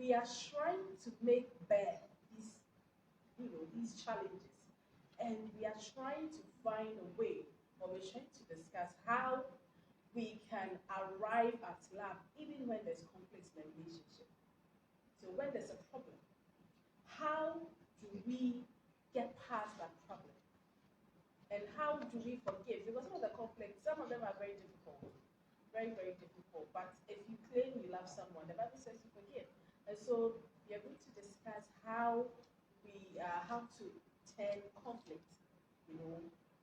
we are trying to make bear these challenges, and we are trying to find a way, or we're trying to discuss how we can arrive at love even when there's conflict in a relationship. So when there's a problem, how do we get past that problem? And how do we forgive? Because some of the conflicts, some of them are very difficult, very, very difficult. But if you claim you love someone, the Bible says you forgive. And so we are going to discuss how to turn conflict,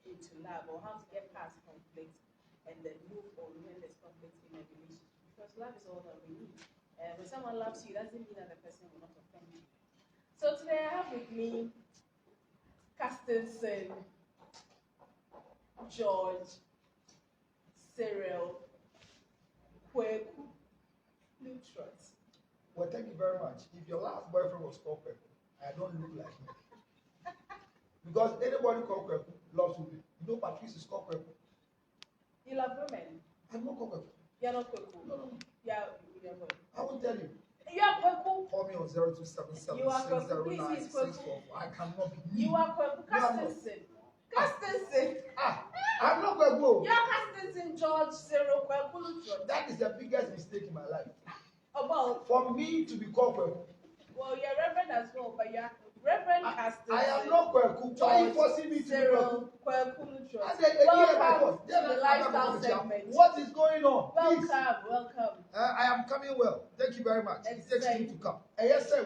into love, or how to get past conflict and then move on when there's conflict in a relationship. Because love is all that we need. When someone loves you, it doesn't mean that the person will not offend you. So today I have with me Castenson, George, Cyril, Kweku, Lutros. Well, thank you very much. If your last boyfriend was called Kweku, I don't look like him. Because anybody called Kweku loves women. You know Patrice is called Kweku. You love women? I'm not called Kweku. You're not Kweku? No. Yeah, you're what? I won't tell you. You are Kweku? Call me on 0277 You are Kweku. Please, Kweku. I cannot be. You are Kweku. Castenson. Castenson. I'm not Kweku. You are Castenson, George, Cyril, Kweku, Lutros. That is the biggest mistake in my life. About? For me to be called Kweku. Well, you're Reverend as well, but you're Reverend Castenson. I am not Kweku. Why are you forcing me to be Cyril, Kweku, Lutros. Welcome to the lifestyle segment. What is going on? Please. Welcome. I am coming well. Thank you very much. It takes me to come. Yes, sir.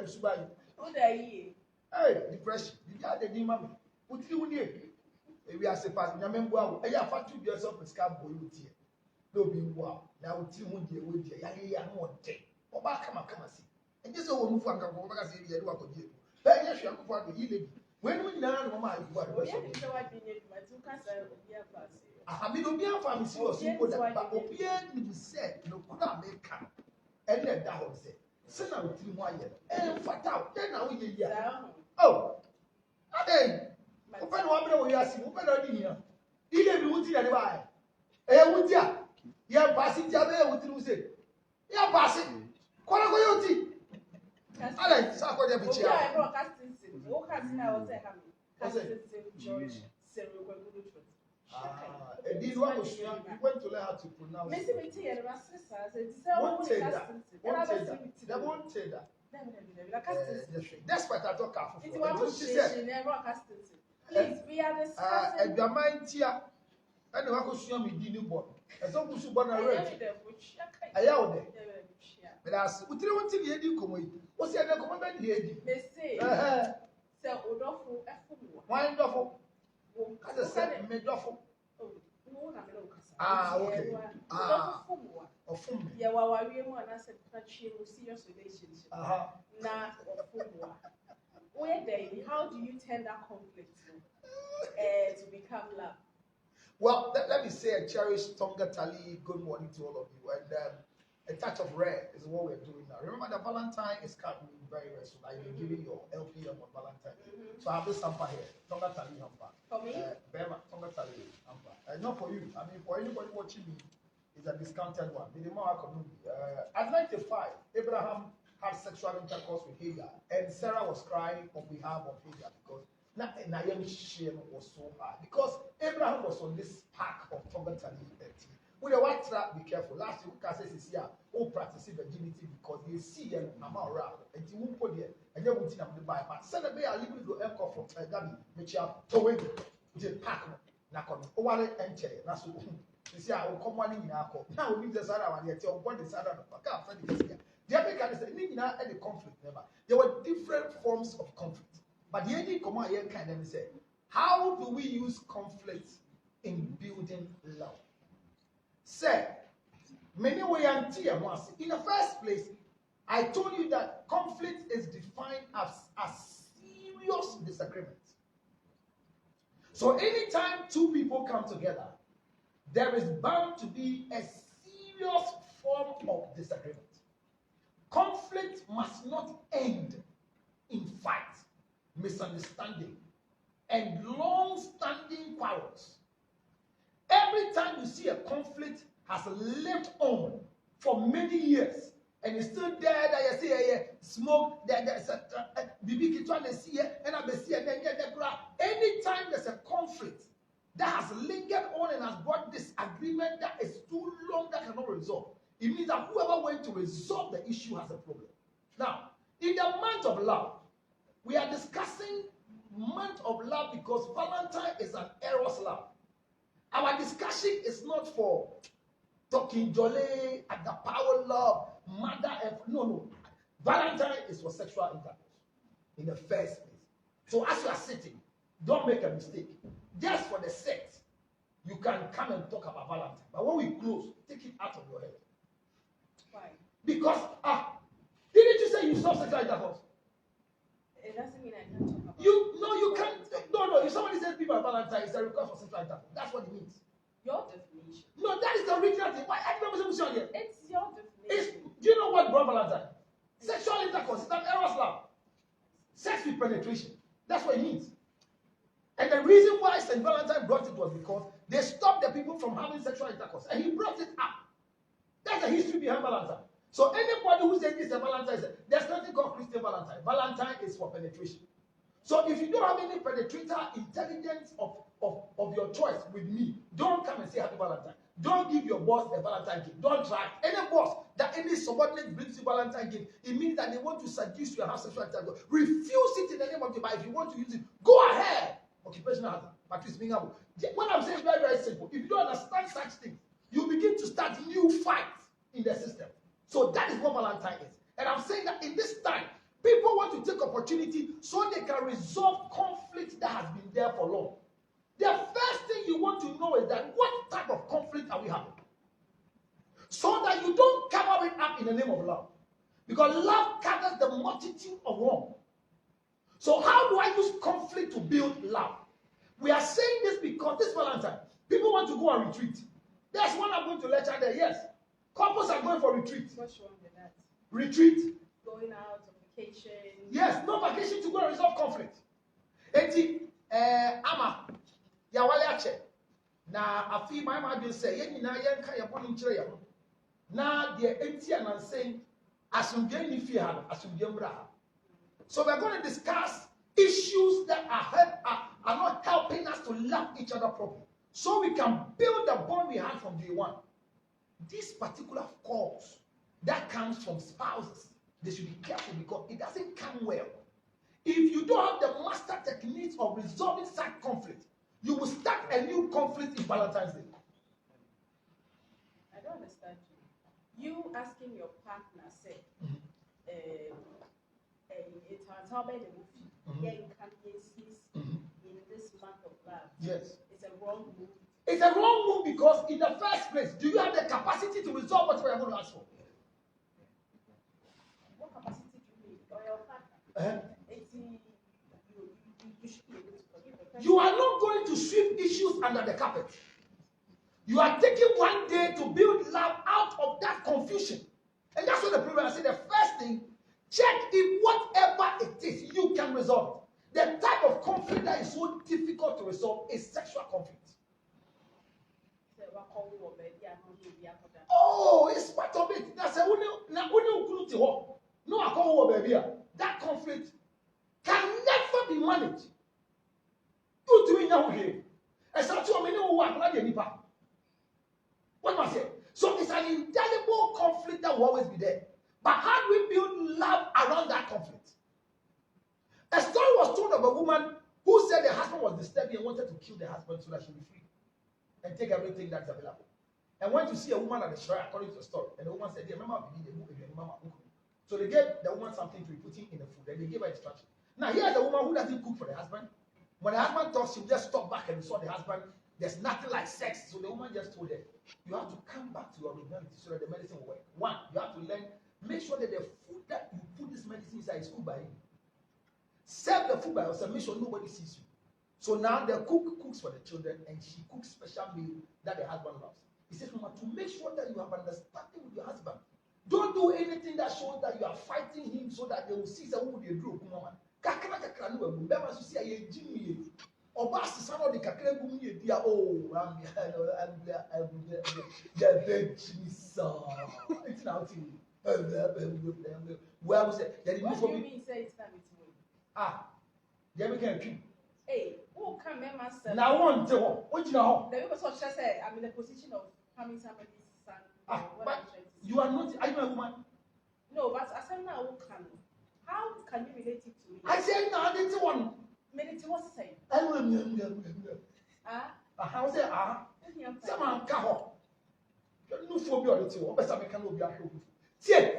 Who are you? Hey, depression. You got the demon. What do you need? We are separated. Remember, I have to be yourself a scam boy with you. No be wow. Now, you won't deal with you. I am not dead. Come see. And just so we move on, go back and say, you are going to do. Hey, yes, you are going to do. When we learn, Mama, you are going to do. I mean, Obia family was simple that, but Obia said, no, could not make come. And then that was it. Send out 3 1 year. And fat out. Then now we hear. Oh, hey, open one way, I see, open on here. Either be with you and buy. Eh, would ya? Yeah, passing Jabe, what you say? Yeah, passing. Quality. I like Sako de Bichia. I brought Castenson. What Castenson I was saying, Castenson, George, Cyril, Lutros. And this one was you went to learn how to pronounce. Missy Mitty and my sister said, won't say that. They won't say that. That's what I talk about. It's one she said. Please, we are discussing. And your mind here, and the Wako Shami didn't born. As long as you born a red. I out there. But as we don't want to hear you come. What's the other commandment here? Missy, so Odofo, Wonderful. As I said, Medoffo. Okay. Of whom? Yeah, while we want to say that she will serious relationship. Now, where then? How do you turn that conflict to become love? Well, let me say a cherished Tonga Tali good morning to all of you. And a touch of red is what we're doing now. Remember that Valentine is coming very, very soon. Like you're giving your LPM on Valentine. So I have this hamper here, Tonga Tali hamper. For me? Bema, Tonga Tali hamper. Not for you. I mean, for anybody watching me, it's a discounted one. At 95, Abraham had sexual intercourse with Hagar, and Sarah was crying on behalf of Hagar because Naomi's shame was so hard. Because Abraham was on this pack of Tonga Tali. With a white trap, be careful. Last week, I said, here, all practice virginity because they see and I'm around. And you won't put it, and you won't see them the Bible. But send a bay, I live with the air from Gabi, which are towing the pack. Nakon, Owale and Cherry, that's what you see. I will come one in our call. Now we leave the Sarah and yet what is Sarah of Paka. The American is a any conflict never. There were different forms of conflict. But the ending command here kind of say, how do we use conflict in building love? Say, many way until once. In the first place, I told you that conflict is defined as a serious disagreement. So anytime 2 people come together, there is bound to be a serious form of disagreement. Conflict must not end in fight, misunderstanding, and long-standing quarrels. Every time you see a conflict has lived on for many years, and it's still there that you see smoke, there's a BB trying to see here, and I see and then get the crowd. Anytime there's a conflict that has lingered on and has brought disagreement that is too long that cannot resolve, it means that whoever went to resolve the issue has a problem. Now, in the month of love, we are discussing month of love because Valentine is an eros love. Our discussion is not for talking jolly, at the power love, mother, and no. Valentine is for sexual intercourse in the first place. So as you are sitting, don't make a mistake. Just for the sex, you can come and talk about Valentine. But when we close, take it out of your head. Why? Because, didn't you say you stop sexual intercourse? It doesn't mean I can't talk about You can't. No. If somebody says people are Valentine, it's a request for sexual intercourse. That's what it means. your definition. No, that is the original thing. Why I never say here? It's your definition. Do you know what brought Valentine? Sexual intercourse is an eros love. Sex with penetration. That's what it means. And the reason why St. Valentine brought it was because they stopped the people from having sexual intercourse. And he brought it up. That's the history behind Valentine. So anybody who says this is a Valentine, there's nothing called Christian Valentine. Valentine is for penetration. So if you don't have any penetrator intelligence of your choice with me, don't come and say happy Valentine. Don't give your boss a Valentine gift. Don't try. Any boss that any subordinate brings you Valentine gift, it means that they want to seduce you and have sexual intercourse. Refuse it in the name of the Bible. If you want to use it, go ahead. Occupational hazard. Patrice Mingabo. What I'm saying is very, very simple. If you don't understand such things, you begin to start new fights in the system. So that is what Valentine is. And I'm saying that in this time, people want to take opportunity so they can resolve conflict that has been there for long. The first thing you want to know is that what type of conflict are we having? So that you don't cover it up in the name of love. Because love covers the multitude of wrong. So how do I use conflict to build love? We are saying this because this Valentine, people want to go on retreat. There's one I'm going to lecture there, yes. Couples are going for retreat. What's wrong with that? Retreat. Going out on vacation. Yes, no vacation to go and resolve conflict. Eti, ama, ya wale ache. Na afi my mother say, ye nyina ye nka ye boni nkyere ye ho. Na de enti anansen asumdwe ni fie ha, asumdwe mbra ha. So we're going to discuss issues that are not helping us to love each other properly. So we can build the bond we had from day one. This particular cause that comes from spouses, they should be careful because it doesn't come well. If you don't have the master techniques of resolving such conflict, you will start a new conflict in Valentine's Day. I don't understand you. You asking your partner, say, in this month of love. Yes. It's a wrong move. It's a wrong move because in the first place, do you have the capacity to resolve what we are going to ask for? What capacity do you need? Or your partner? You should be able to forgive the person. You are not going to sweep issues under the carpet. You are taking one day to build love out of that confusion. And that's what the problem is. I say the first thing, check if whatever it is, you can resolve it. The type of conflict that is so difficult to resolve is sexual conflict. Oh, it's part of it. That's a no, that conflict can never be managed. You doing now here. What must I say? So it's an indelible conflict that will always be there. But how do we build love around that conflict? A story was told of a woman who said the husband was disturbing and wanted to kill the husband so that she would be free and take everything that's available. And went to see a woman at the shrine according to the story. And the woman said, "Dear Mama, we need a book again, Mama." So they gave the woman something to be putting in the food, and they gave her instruction. Now here's the woman who doesn't cook for the husband. When the husband talks, she'll just stop back and saw the husband. There's nothing like sex. So the woman just told her, you have to come back to your originality so that the medicine will work. One, you have to learn, make sure that the food that you put this medicine inside is cooked by you. Serve the food by yourself, make sure nobody sees you. So now the cook cooks for the children and she cooks special meal that the husband loves. He says, Mama, to make sure that you have understanding with your husband, don't do anything that shows that you are fighting him so that they will see who they do. Where was it? What do you mean say it's not with me? Ah, yeah, we can keep. Hey, who can make myself? Now, one, two, what you know? The people such as say I'm in the position of having somebody's son. Ah, but you are not. Are you a woman? No, but as I'm now, who can? How can you relate it to me? I said, no, I didn't want. Minute, what's the same? I will. How say, someone come home. No phobia or the two, or better, I can't be a who. See,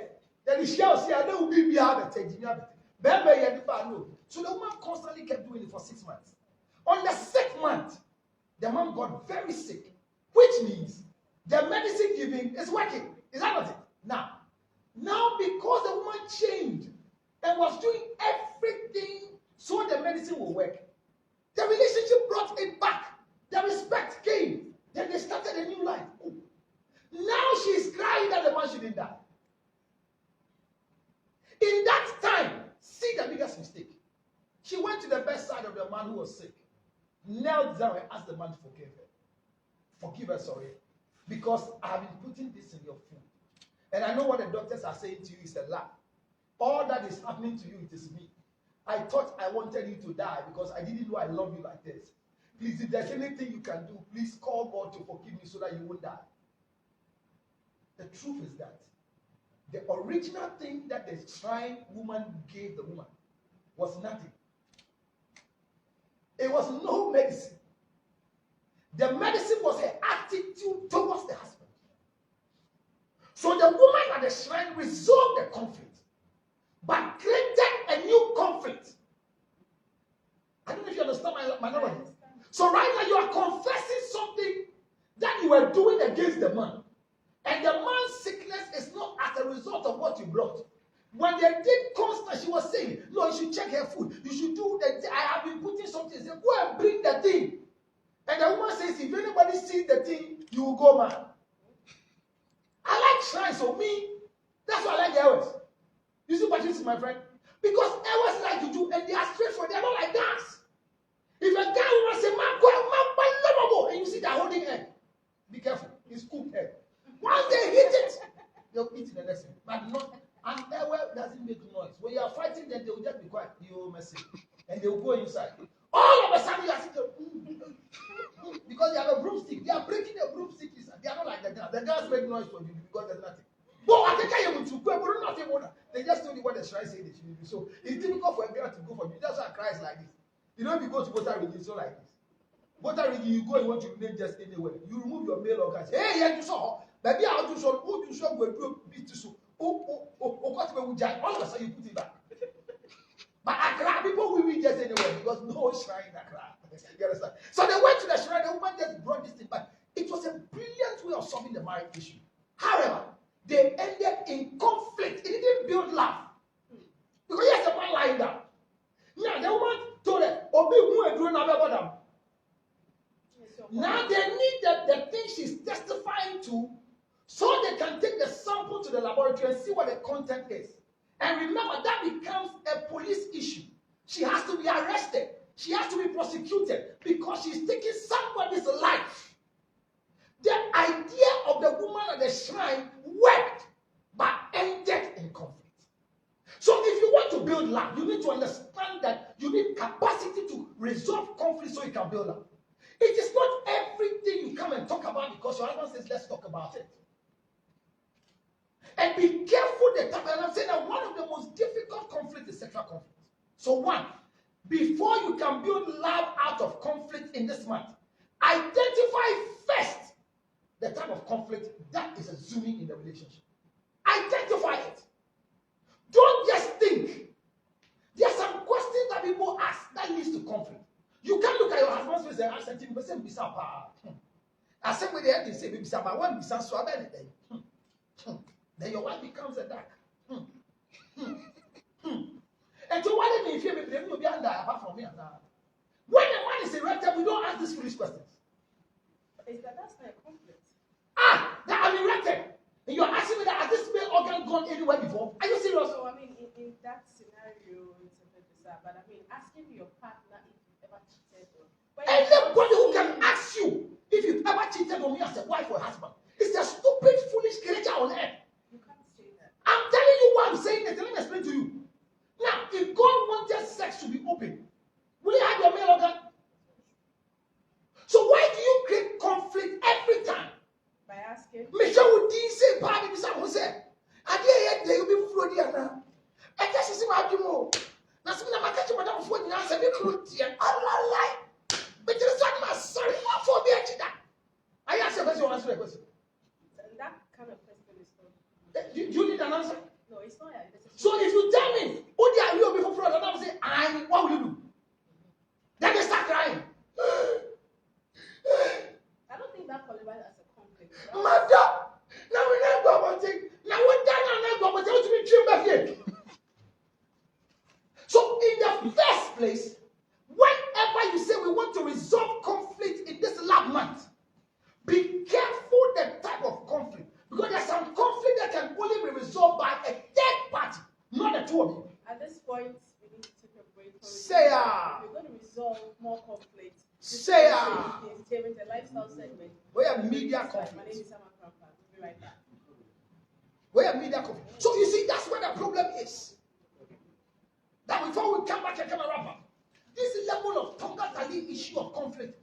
then he shall say, I know we have a taking habit. Bembe, no. So the woman constantly kept doing it for 6 months. On the 6th month, the man got very sick, which means the medicine giving is working. Is that not it? Now, because the woman changed and was doing everything so the medicine will work, the relationship brought it back. The respect came. Then they started a new life. Ooh. Now she's crying that the man shouldn't die. In that time, see the biggest mistake. She went to the bedside of the man who was sick, knelt down and asked the man to forgive her. Forgive her, sorry. Because I have been putting this in your food. And I know what the doctors are saying to you is a lie. All that is happening to you, it is me. I thought I wanted you to die because I didn't know I love you like this. Please, if there's anything you can do, please call God to forgive me so that you won't die. The truth is that the original thing that the shrine woman gave the woman was nothing. It was no medicine. The medicine was her attitude towards the husband. So the woman at the shrine resolved the conflict, but created a new conflict. I don't know if you understand my knowledge. So right now you are confessing something that you were doing against the man. And the man's sickness is not as a result of what you brought. When they did constant, she was saying, no, you should check her food. You should do that. I have been putting something. Say, go and bring the thing. And the woman says, if anybody sees the thing, you will go mad. I like shrines, so me, that's why I like the hours. You see what this is, my friend? Because hours like you do, and they are straightforward. They are not like dance. If a guy wants to say, man, and you see they're holding egg, be careful. It's cooked egg. Once they hit it, they'll eat it the next thing. But not, and air doesn't make noise. When you are fighting them, they will just be quiet. You messy. And they will go inside. All of a sudden, you are sitting because they have a broomstick. They are breaking the broomstick inside. They are not like the girls. The girls make noise for you because there's nothing. But I think I am to go, but nothing more. They just told you what the shrine say they should do. So it's difficult for a girl to go for you. That's why cries like this. You know, if you go to Bota Region, it's not like this. Bota Region, you go, you want to remain just anywhere. You remove your male organs. Hey, yeah, you saw. Maybe I'll do so. Who do so? Go do a bit so. What will you all of a sudden you put it back. But Accra, people will be just anywhere because no shrine in Accra. You understand? So they went to the shrine. The woman just brought this thing back. It was a brilliant way of solving the marriage issue. However, they ended in conflict. It didn't build love. Because here's the man lying down. Yeah, the woman told her, Obi who are doing about them. Now they need the thing she's testifying to so they can take the sample to the laboratory and see what the content is. And remember, that becomes a police issue. She has to be arrested. She has to be prosecuted because she's taking somebody's life. The idea of the woman at the shrine worked, but ended in conflict. So if you want to build love, you need to understand that you need capacity to resolve conflict so you can build love. It is not everything you come and talk about because your husband says, let's talk about it. And be careful the time. And I'm saying that one of the most difficult conflicts is sexual conflict. So one, before you can build love out of conflict in this month, identify first the type of conflict that is assuming in the relationship. Identify it. Don't just think. There are some questions that people ask that leads to conflict. You can't look at your husband's face and ask him, I said, when they say, but when we so anything, then your wife becomes a duck. And so why didn't you feel me? You'll be under apart from me. When the man is erected, we don't ask these foolish questions. Is that's not a conflict? That I'm erected. And you're asking me that has this male organ gone anywhere before? Are you serious? So, I mean, in that scenario, it's a bit bizarre. But I mean, asking your partner if you've ever cheated on. Anybody who can ask you if you've ever cheated on me as a wife or husband is a stupid, foolish creature on earth. You can't say that. I'm why I'm saying it? Let me explain to you. Now, if God wanted sex to be open, will He have your male organ? So why do you create conflict every time? By asking. Michelle would say, "Bobby, Mister Jose, I did they will be floating now. I guess you see my demo. Now, some of my catching madam for the answer, be close to Allah. But there is one man, sorry, what for me? I asked a question, answer a question. That kind of question is not. You need an answer? No, it's not. So if you tell me, oh, they are you before fraud, and I will say, what will you do? Then they start crying. I don't think that qualifies as a conflict. Mother, now we never go about it. Now we don't go about it to be trimmed back here. So in the first place, whenever you say we want to resolve conflict in this last month, be careful the type of conflict. Because there's some conflict that can only be resolved by a third party, not the two of you. At this point, we need to take a break. Say If you're going to resolve more conflict, say the entertainment and lifestyle segment. We have media conflict. My name is Sama Krampa. We'll be right back. We have media conflict. So you see, that's where the problem is. That before we come back and come and wrap up, this level of Tonga Tali issue of conflict,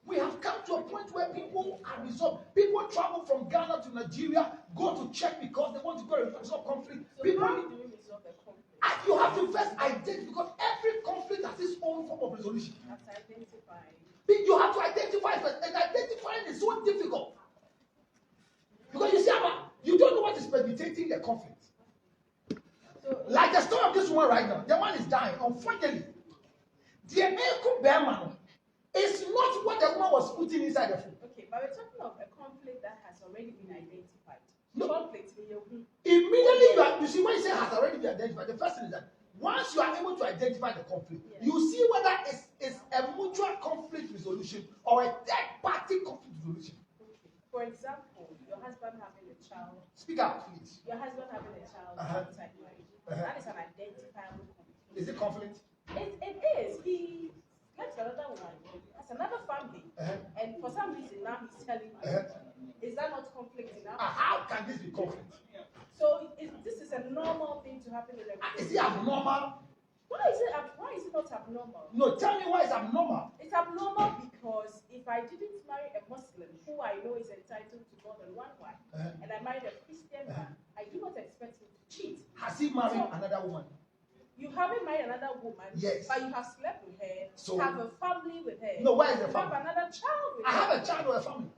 we have come to a point where people are resolved. People travel from Ghana to Nigeria, go to check because they want to go and resolve conflict. So people, how do we resolve the conflict? And you have to first identify, because every conflict has its own form of resolution. That's identifying. You have to identify first, and identifying is so difficult. Because you see, you don't know what is precipitating the conflict. So, like the story of this one right now, the man is dying. Unfortunately, the American Bearman is not what the woman was putting inside the food. Okay, but we're talking of a conflict that has already been identified. No. Conflict, immediately, you see, when you say has already been identified, the first thing is that once you are able to identify the conflict, yes, you see whether it's a mutual conflict resolution or a third-party conflict resolution. Okay. For example, your husband having a child. Speak out, please. Your husband having a child outside marriage. That is an identifiable conflict. Is it conflict? It is. He slept with another woman. That's another family. And for some reason now he's telling you. Is that not conflict enough? How can this be conflict? So this is a normal thing to happen in every. Is it abnormal? Why is it not abnormal? No, tell me why it's abnormal. It's abnormal because if I didn't marry a Muslim who I know is entitled to more than one wife, and I married a Christian man, I do not expect him to cheat. Has he married another woman? You haven't married another woman, yes, but you have slept with her, so have a family with her. No, where is the family? Have another child with her. I have a child or a family.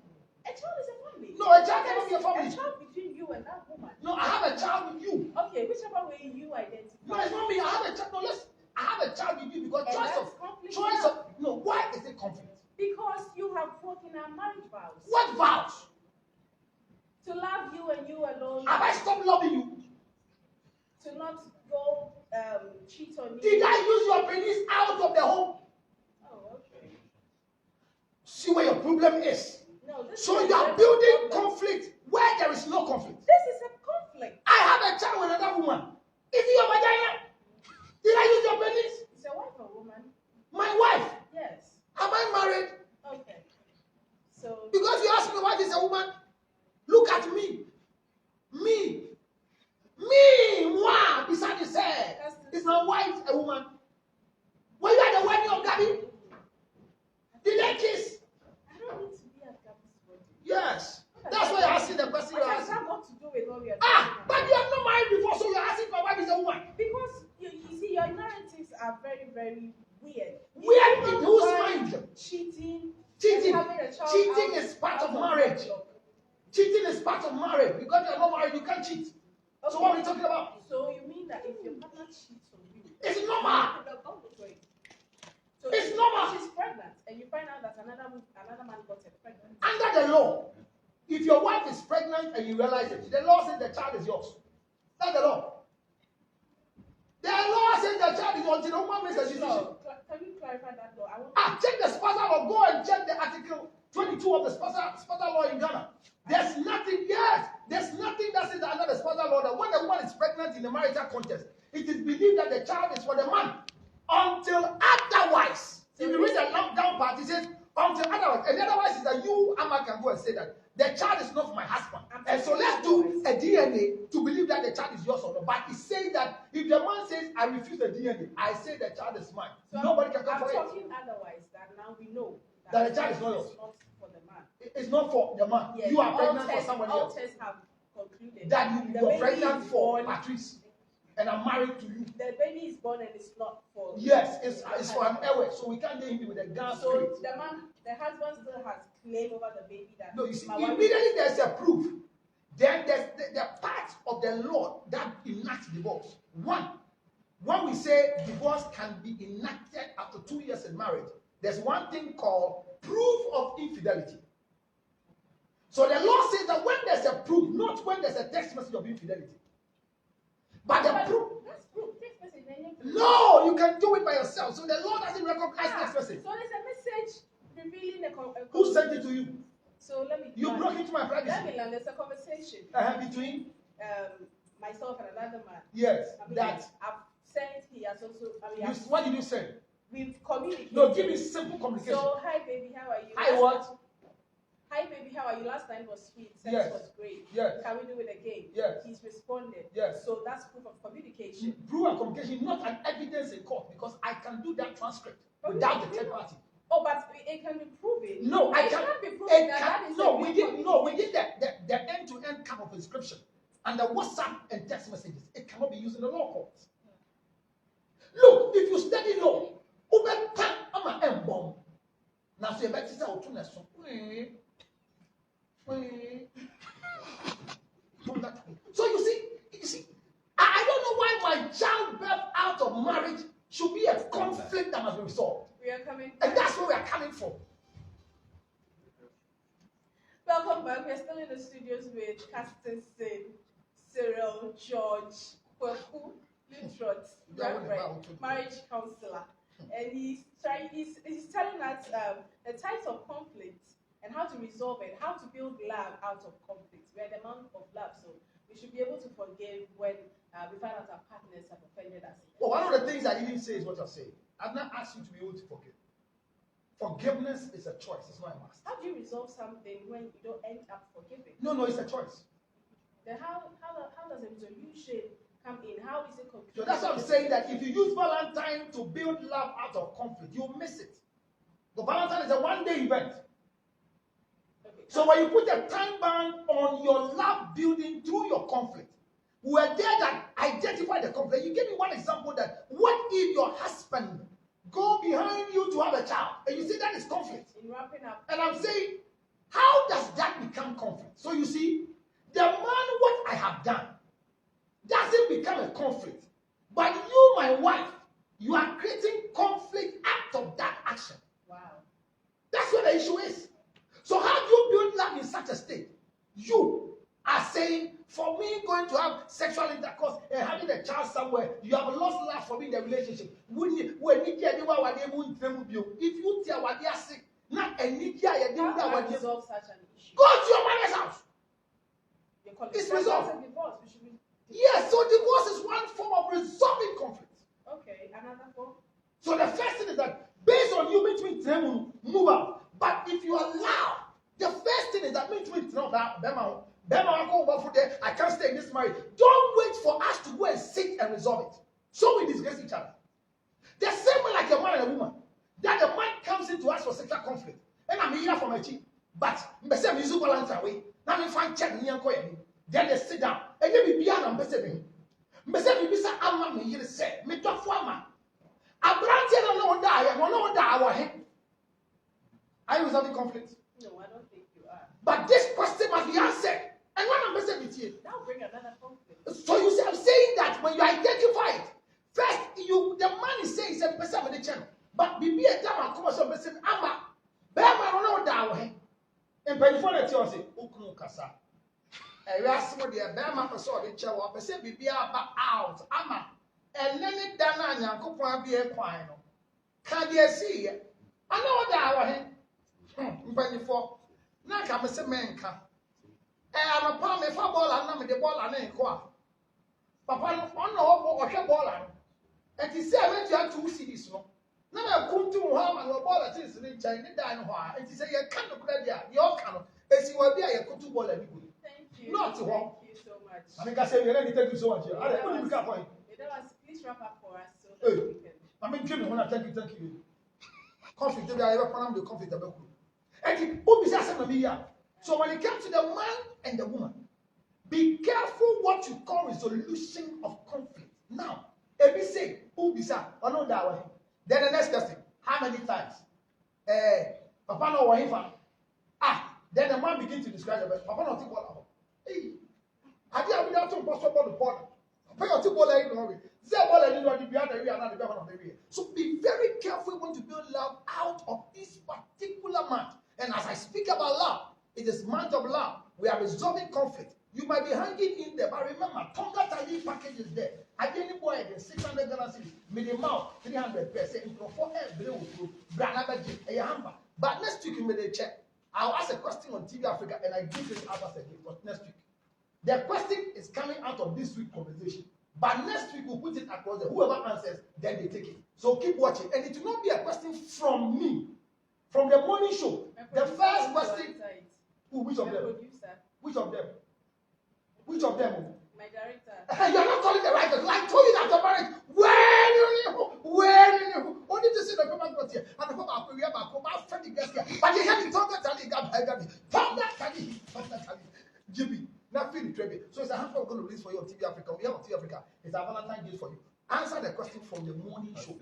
A child is a family. No, a child cannot be a family. A child between you and that woman. No, I have a child with you. Okay, whichever way you identify. No, it's not me. I have a child. No, I have a child with you because why is it conflict? Because you have broken our marriage vows. What vows? To love you and you alone. Have I stopped loving you? To not go cheat on you. Did I use your penis out of the home? Oh, okay. See where your problem is. No, so you are building conflict where there is no conflict. This is a conflict. I have a child with another woman. Is it your vagina? Did I use your penis? It's your wife or woman? My wife. Yes. Am I married? Okay. So because you asked me what is a woman, look at me. Me, moi, beside his head. Is my wife a woman? Were you at the wedding of Gabby? Did they kiss? I don't need to be at Gabby's wedding. Yes. That's why you're asking the question you're asking. What not to do with what we are doing. But you have not married before, so you're asking my wife is a woman. Because you see, your narratives are very, very weird. Weird in whose mind? Cheating. Cheating is part of marriage. Cheating is part of marriage. Because you're not married, you can't cheat. Okay. So what are we talking about? So you mean that if your partner cheats on you, it's normal. So it's normal. She's pregnant, and you find out that another man got her pregnant. Under the law, if your wife is pregnant and you realize it, the law says the child is yours. That's the law. The law says the child is yours until the woman makes a decision. Can you clarify that law? Check the spousal law. Go and check the article 22 of the spousal law in Ghana. There's nothing that says under the spousal law that when a woman is pregnant in the marital context, it is believed that the child is for the man until otherwise. So if you read the lockdown part, it says until otherwise, and otherwise is that you, Amma, can go and say that the child is not for my husband. And so let's do a DNA to believe that the child is yours or not. But it's saying that if the man says, I refuse the DNA, I say the child is mine. So nobody can come for it. I'm talking otherwise, that now we know that the child is not yours. Not for the man. It's not for the man. Yes, you are pregnant for somebody else. All tests have concluded that you are pregnant for Patrice. And I'm married to you. The baby is born and it's not for. Yes, it's for an heir. So we can't get him with a gun. So the husband still has claim over the baby. That no, you see, immediately there's a proof. Then there's the part of the law that enacts divorce. One, when we say divorce can be enacted after 2 years in marriage, there's one thing called proof of infidelity. So the law says that when there's a proof, not when there's a text message of infidelity. But the proof. That's proof. Text message. No, you can do it by yourself. So the law doesn't recognize text message. So there's a message revealing a who sent it to you? So let me. You broke into my privacy. Let me learn. There's a conversation between myself and another man. Yes, that I've sent. He has also. What did you send? We've communicated. No, give me simple communication. So hi baby, how are you? Hi what? Hi baby, how are you? Last night was sweet. Sex was great. Yes. Can we do it again? Yes. He's responded. Yes. So that's proof of communication. Proof of communication, not an evidence in court, because I can do that transcript without the third party. Oh, but it can be proven. No, I can't. Be proven that is we did the end-to-end kind of inscription and the WhatsApp and text messages. It cannot be used in the law courts. Look, if you study law, now so so you see, I don't know why my childbirth out of marriage should be a conflict that must be resolved. We are coming. And that's where we are coming from. Welcome back. We're still in the studios with Castenson, Cyril, George, Kweku, Lintrot, Reverend, marriage counselor. And he's telling us the types of conflict and how to resolve it, how to build love out of conflict. We're the month of love, so we should be able to forgive when we find out our partners have offended us. Well, one of the things I didn't say is what you're saying. I've not asked you to be able to forgive. Forgiveness is a choice, it's not a must. How do you resolve something when you don't end up forgiving? No, it's a choice. Then how does a resolution come in? How is it concluded? So that's what I'm saying, that if you use Valentine to build love out of conflict, you'll miss it. The Valentine is a one-day event. Okay. So when you put a time ban on your love building through your conflict, we are there that identify the conflict. You give me one example that what if your husband go behind you to have a child and you say that is conflict? In wrapping up. And I'm saying, how does that become conflict? So you see, the man what I have done doesn't become a conflict. But you, my wife, you are creating conflict out of that action. Wow. That's what the issue is. So how do you build love in such a state? You are saying, for me going to have sexual intercourse and having a child somewhere, you have lost love for me in the relationship. If you tell what they are sick, not a Nikia, you didn't resolve such an issue. Go to your mother's house. It's resolved. Yes, so divorce is one form of resolving conflict. Okay, another form. So the first thing is that based on you between them, move out. But if you allow, the first thing is that between I can't stay in this marriage. Don't wait for us to go and sit and resolve it. So we disgrace each other. The same way like a man and a woman. That the man comes into us for sexual conflict. And I'm here for my cheek. But I'm using Valentine away. Now I'm fine check me and call me. Then they sit down. And then we be an ambassador. Mbese bisa ama me yire se me dofo ama. Abrantie na no die, and no die our head. Are you resolving conflict? No, I don't think you are. But this question must be answered. And when I'm messing with you, that'll bring another conflict. So you see, I'm saying that when you identify it, first the man is saying it's a person with the channel. But be a time commercial person, ama, Bema no die our head. And Penifone tells you, Ukunu Kasa. I asked what the Bama saw the chair, but say be out, ama, and then it done and Yanko be a quine. Can't you see? I know that our head. Penifone. Now come a semenka. I'm a palm if I ball and the ball and then qua. Papa, on no ball and he said, I went to have 2 CDs. No, na na kuntu Muhammad wa bola tin sin nkyɛn ne dan ho a enti sɛ yɛ ka no kura dia yɛ ɔka no esi wa bi a yɛ kuntu bola bi gu. Thank you. Not Thank you so much. I mean, I say, thank you so much. Please wrap up for us so that we can. I mean, Jimmy, when I thank you. Conflict, I ever found the conflict about you. And who is asking me? So when it comes to the man and the woman, be careful what you call resolution of conflict. Now, if you say, who is that? Or no, that way. Then the next question, how many times? Papa no wa then the man begins to describe the Papa no think what. Hey, have you ever done to possible the point? Pay your two ball in Norway. So be very careful when to build love out of this particular month. And as I speak about love, it is month of love. We are resolving conflict. You might be hanging in there, but remember, Tonga Tali package is there. I didn't buy it 600 Ghana cedis, minimum 300 percent. But next week you may check. I'll ask a question on TV Africa, and I give this out as a gift for next week. The question is coming out of this week's conversation. But next week we'll put it across there. Whoever answers, then they take it. So keep watching. And it will not be a question from me, from the morning show. The first question. Which of them? Which of them? Which of them? My director. You're not calling the right person. I told you that the marriage. Where do you? Only to see the woman got here. And the woman will be able to friend the guest here. But you have to talk that Tali. Jimmy. Not feel it, so it's a handful going to release for you on TV Africa. We have on TV Africa. It's a Valentine's Day for you. Answer the question from the morning show.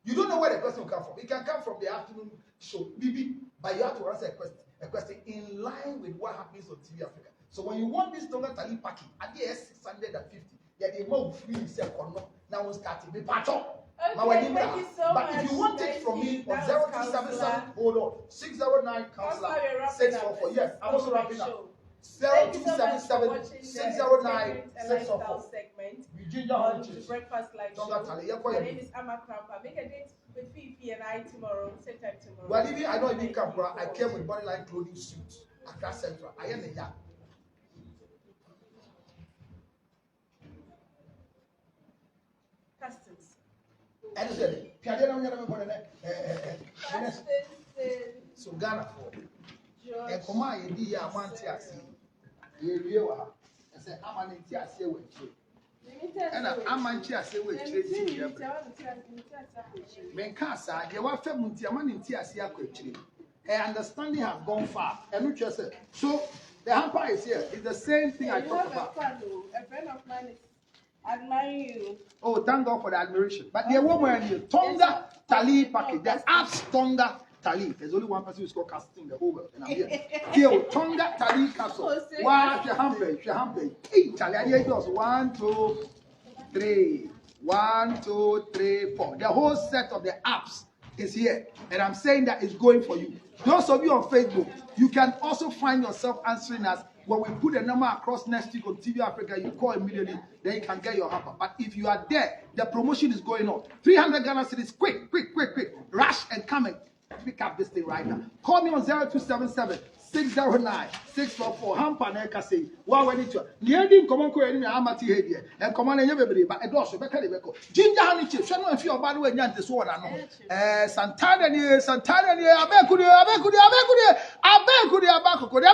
You don't know where the question will come from. It can come from the afternoon show, BB, but you have to answer a question in line with what happens on TV Africa. So when you want this Tonga Tali package, at the S650, yeah, they move free itself or not. Now we'll start it. Okay, thank you so much. But if you want it from me on 0277, hold on, 609 counselor 644. Yes, I'm also wrapping up. 0277 609 644. Breakfast live show. My name is Amma Krampa. Make a date with Fifi and I tomorrow, same time tomorrow. Well, even I don't even come, I came with bodyline clothing suit at that central. I am a young. Customs. And I said, so Ghana for. And come on, you dear, I want to see. You are. I said, I'm an entire say with you. And I'm an entire say with you. Menkasa, you are family, I'm an entire say quickly. And understanding has gone far. And you just said, so the hamper is here. It's the same thing I talked about. A friend of mine is admiring you. Oh, thank God for the admiration. But the woman here, Tonga Tali package, the apps Tonga Tali. There's only one person who's called casting the whole world. And I'm here. Here, Tonga Tali capsule. Wow, Shahampe. Hey, Tali, I hear yours. 1, 2, 3. 1, 2, 3, 4. The whole set of the apps is here. And I'm saying that it's going for you. Those of you on Facebook, you can also find yourself answering us. When we put the number across next week on TV Africa, you call immediately, then you can get your hamper. But if you are there, the promotion is going on. 300 Ghana cedis, quick. Rush and come and pick up this thing right now. Call me on 0277 609 644. Hamper Neka say, what we need to. Niedi common ko eni amati hedia. And common enye bebre ba edoso beka de beko. Ginger honey chips, no if you bad way nyante so na no. Santana ni abekudi abakoko de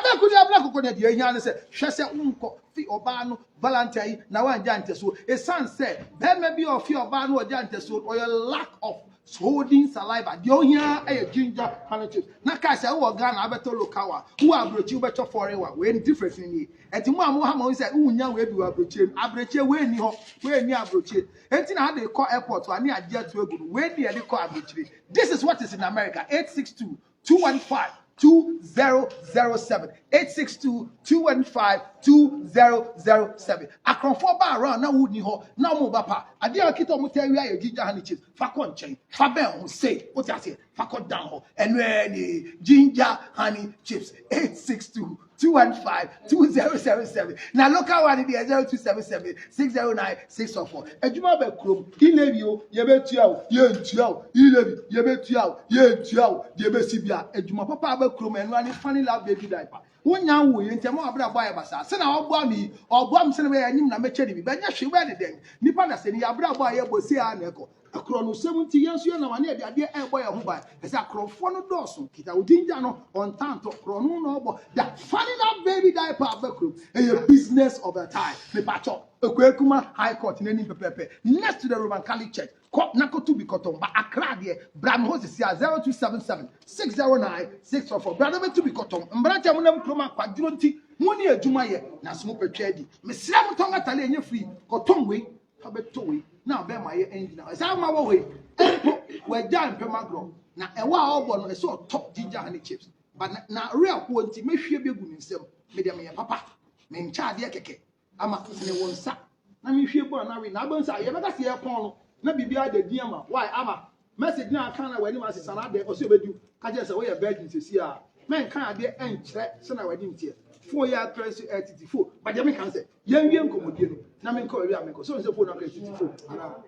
enya ne se hwese unko fi oba no valentine na wan jante so. E san say, be maybe of fi oba no jante so or your lack of holding saliva. The onya a ginger honey chips. Na ka say wo Ghana abeto lokawa. Who abrochi wo beto foreign one. We different ni. Enti mo amu say unya we bi abrochi we ni ho. We ni abrochi. Enti na dey call airport to ani aje to egu. We dey call abrochi. This is what is in America. 862-215-2007. 862-215-2007. Akronfo ba around na wood ni ho. Na mo bapa. Ade akito mo tell you ginger honey chips. Fa kon chen. Fa ben ho say. What you say? Fa kon down ho. Enwe ginger honey chips. 862-215-2007. Now local one is 0277 609 604. Ejuma be krom. Ilebi o ye be tua ye ntua. Ilebi ye be tua ye ntua. Ye be sibia. Ejuma papa be krom enu ani funny love baby diaper. Wonya wo ye ntemo abra boy basa. Se na ogbo ami, ogbo am se na be anyim na meche ni bi. Benya hwe be de den. Nipa na se ni abra boy ye bosi a na eko. akro no 70 years you na wane ade boy ho ba ese akrofo no doso kita odinja no on tanto kro no no bo that funny that baby diaper abekro a business of a time me pacho Ekwekuma High Court nani pepepe next to the Roman Catholic Church nako to be cotton but Accra there Bram Hoses here 0277 609 644 brother to be cotton mbrata munam kroma kwaduro nti muni adwuma ye na so petwa di mesra mutonga tale enye free cotton we abeto we na be ma ye engine esa ma wo we empo we jan pe magro na ewa a obo no so top ginger honey chips but na real ko nti mehwie be gu nsem me de me papa me ncha de keke ama ne wonsa na mehwie bo na we na abansa ye beka se ye pon no na bibia da diama why ama message na kan na wani ma sesa na de o se obedu ka je se we ye virgin sesi a men kan ade enkyere se na wadi ntie 4 year press 84 but dem kan say yen wie nkomodie no na men ko wi amenko so nse 4 na 84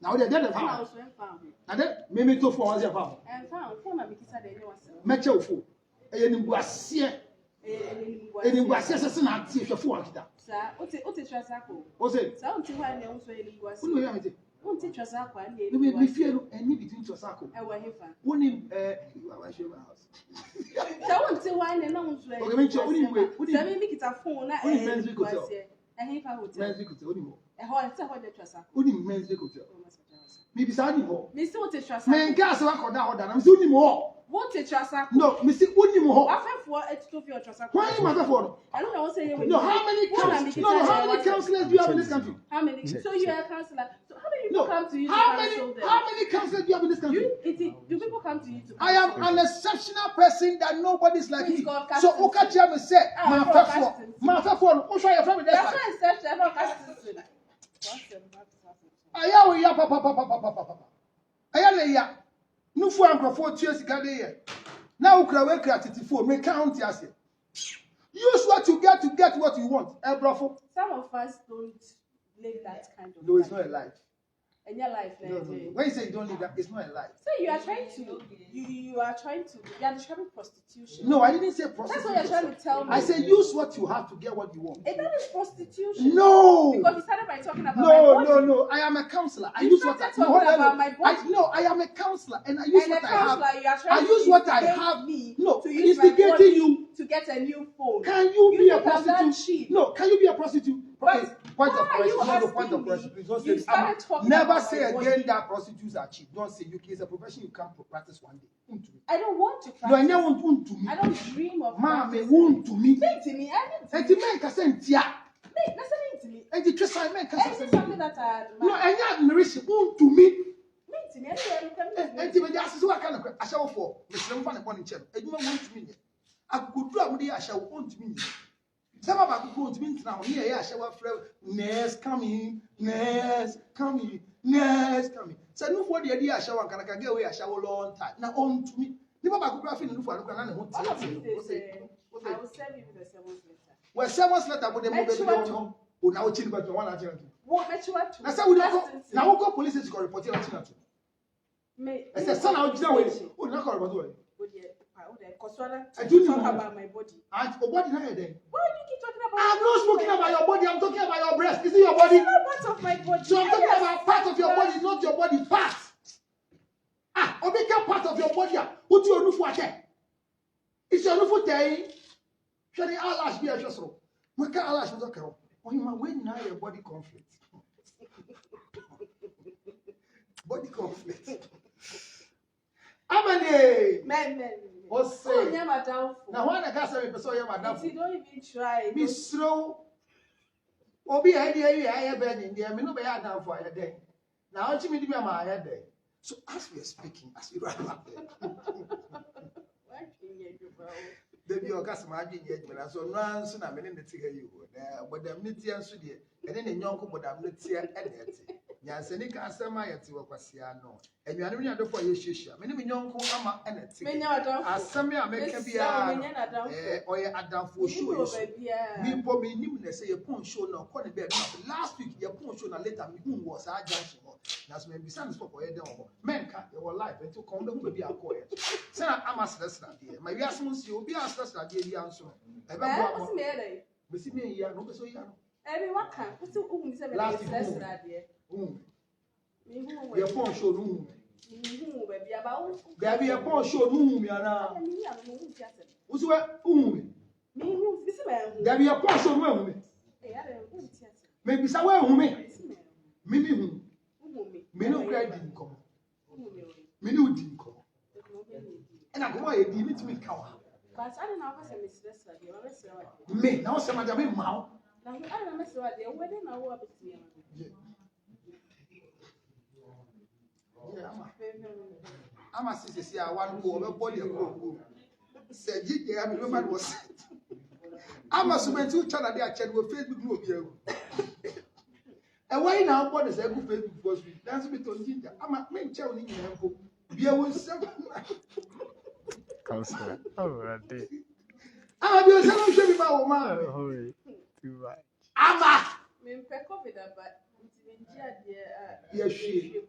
na we dey fa na de me to 4 1 fa fa na mikisa de ne wase me che ofo eye ni buase eni buase se na ati hwefo akita sa ote trasa ko o se sa onti hwa ne unso eni buase unu ya mete onti trasa ko ani eni buase me fie no eni between trasa ko e wa hefa woni wa show my house sa onti hwa ne na unso eni okay me che woni sa me mikita phone na eni buase e hefa hotel men's hotel woni mo e ho se ho de trasa ko woni men's hotel me bi sa ni ho me se ote trasa me nka se wa koda hoda na me se woni mo what a trasa no me se woni mo afefo etofio trasa why you afefo no I don't know say no how many counselors do you have in this country how many so you are a counselor so how many people come to you how many counselors do you have in this country do people come to you to I am an exceptional person that nobody's like me so okacha me say my afefo no o show your friend that's why exceptional casting aya we ya papa aya le ya nufu ankrofo tie sika de ye na ukra we kra titifo me count ase use what you get to get what you want brofo some of us don't live that kind of no it's not a life in your life no. When you say you don't live that it's not a life so you are trying to you are describing prostitution no I didn't say prostitution that's what you're trying to tell me I said use what you have to get what you want that is prostitution no because you started by talking about my body. No I am a counselor I you use what I about my body. I am a counselor and I use what I have I use what I have no to use my body you to get a new phone can you be a prostitute no can you be a prostitute point of prostitute never say again that prostitutes are cheap don't say UK is a profession you can't practice one day I don't want to practice no I don't want to me I don't dream of me want to me say to me I need to make a sense yeah listen to me and the trust I make something that I admire no and you admiration want to me to me and the just so I can I shall for Mr. Fan upon each other and you want to me I could do a I shall want to me some of us go to me now here I shall nurse coming so no for the idea I shall can I get away I shall long time now on to me never back graphing and look for I will serve you with a sermon's letter well sermon's letter with the mobile oh now chill but one agent what met you up now say we don't now we go police to report you to me I said son out now oh not report I do talk about my body. And body now then. Why do you keep talking about? I'm not speaking about your body. I'm talking about your breast. Is it your body? It's not part of my body. So I'm talking about part of your body, not your body parts. Obika part of your body. What you do for a it's your new day. Shall the eyelash be a just so? My eyelash was okay. When you are winning now your body conflict. Body conflict. Amane. Men. What's say? Now when I got some person you madam. You don't even try. Be slow. Obi idea you I been in there. Me no be down for your day. Now what you mean to be my head day. So as we are speaking, as we wrap up there. Baby, your customer agent yet, but so no answer na me ne te you. But them niti anso de. Ene ne nyonko but am niti enete. Yansani ka asema yete wakwasia no. Enwanu nya do for yeshia. Me ne nyonko ama enete. Me nya adamfo. Asema ameka bia. Oye adamfo show. Me po me nim na say ye pon show na ko ne be last week ye pon show na later me hu was a junction. Na so me bi san stop oye dem ho. Men ka your life until come don be akoye. Say na am asrasra de. My wiase mo si obi asrasra de bi anso. E be bo mo. Me si me ya no be so ya no. Every waka. What you say be asrasra de? Your phone show no. Baby, about Baby, your phone show no. Me ana. Who's where? Me who? Baby, your phone show no. Me. Maybe somewhere who me. Me who? Me no cry didn't come. Me no didn't come. And I go ahead, you meet me cow. But I don't know what's a mistress. Me now some of them mouth. Now I don't mess with the wedding. I will be yeah, I'm a sister. See, I want to go. Body go. Said you, I mean, man was. I'm a student who tell that they are chatting with Facebook group here. And why now? What is a good Facebook post? That's a bit on ginger. I'm a main child in your be a 7. Counselor. Oh, I did. I'm a seven show me my man. Hurry. Too much. I'm a. Yes, she.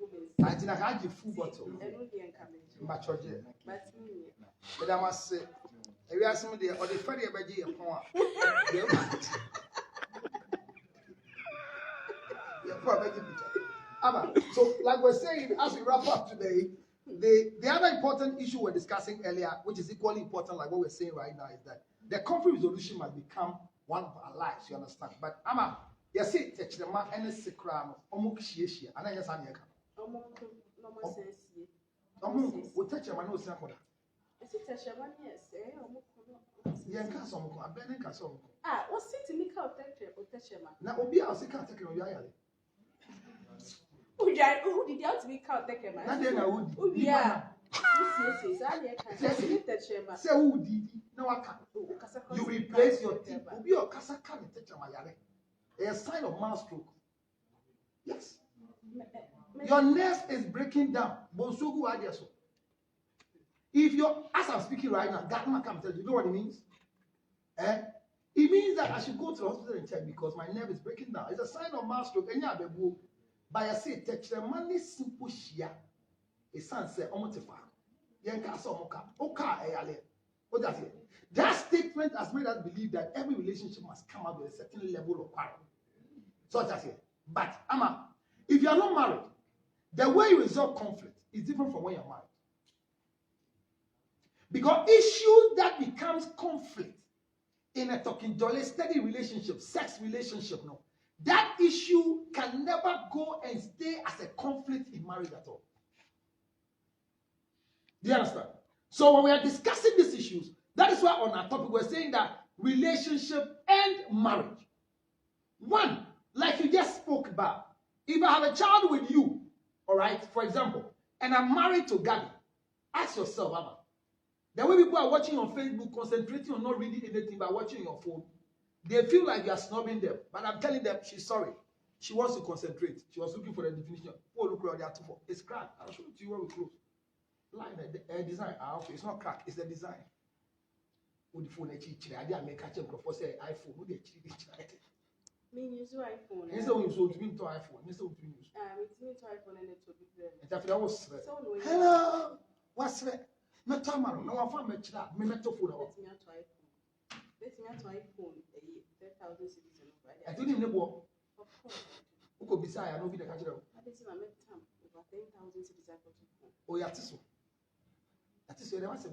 I did not have the full bottle. Much of it. But I must say, if you ask me there, or the ferry about you, so, like we're saying, as we wrap up today, the other important issue we're discussing earlier, which is equally important, like what we're saying right now, is that the conflict resolution must become one of our lives. You understand? But Ama, you see, touch the man and the secret, Omukshishi, and I just had we touch your man, no second. Yanka some, a Benin some. Ah, what's it to me? Touch your man. Now, Obi, I'll see can't take your yaya. Who did you to be called take a man? Not then I would. Yeah. Say who did no I can't. You replace your teeth. Obi or Casa can touch your mayale. A sign of mass stroke. Yes. Your nerve is breaking down. Bonsugu Adiaso. If you're, as I'm speaking right now, that man can tell you, know what it means? Eh? It means that I should go to the hospital and check because my nerve is breaking down. It's a sign of mass stroke. And yeah, by a say, touch the money simple share. A son said, Omotifa. Yanka Somoka. Oka Ayale. What does it? That statement has made us believe that every relationship must come up with a certain level of quarrel. So that's it. But, Ama, if you are not married, the way you resolve conflict is different from when you're married. Because issues that becomes conflict in a talking jolly steady relationship, sex relationship, no, that issue can never go and stay as a conflict in marriage at all. Do you understand? So when we are discussing these issues, that is why on our topic we're saying that relationship and marriage. One, like you just spoke about, if I have a child with you, all right, for example, and I'm married to Gabby, ask yourself, Mama, the way people are watching on Facebook, concentrating on not reading anything by watching your phone, they feel like you are snubbing them. But I'm telling them she's sorry. She wants to concentrate. She was looking for the definition. Oh, look where they are for. It's crack. I'll show it to you when we close. Line the design. Okay, it's not crack. It's the design. With the phone, I didn't make a check for say iPhone. Who they me use iPhone. It's the use to iPhone. It's the use. It's me to iPhone and it will be there. It's after that was hello. What's that? Me tamaro. No one found me chila. Me meto phone. Let me to iPhone. Let me to iPhone. 10,000 citizens. I don't even know. Of course. Who could be say I know be the catcher. I think I met time over 10,000 citizens. Oh yeah, this one. That is what I want to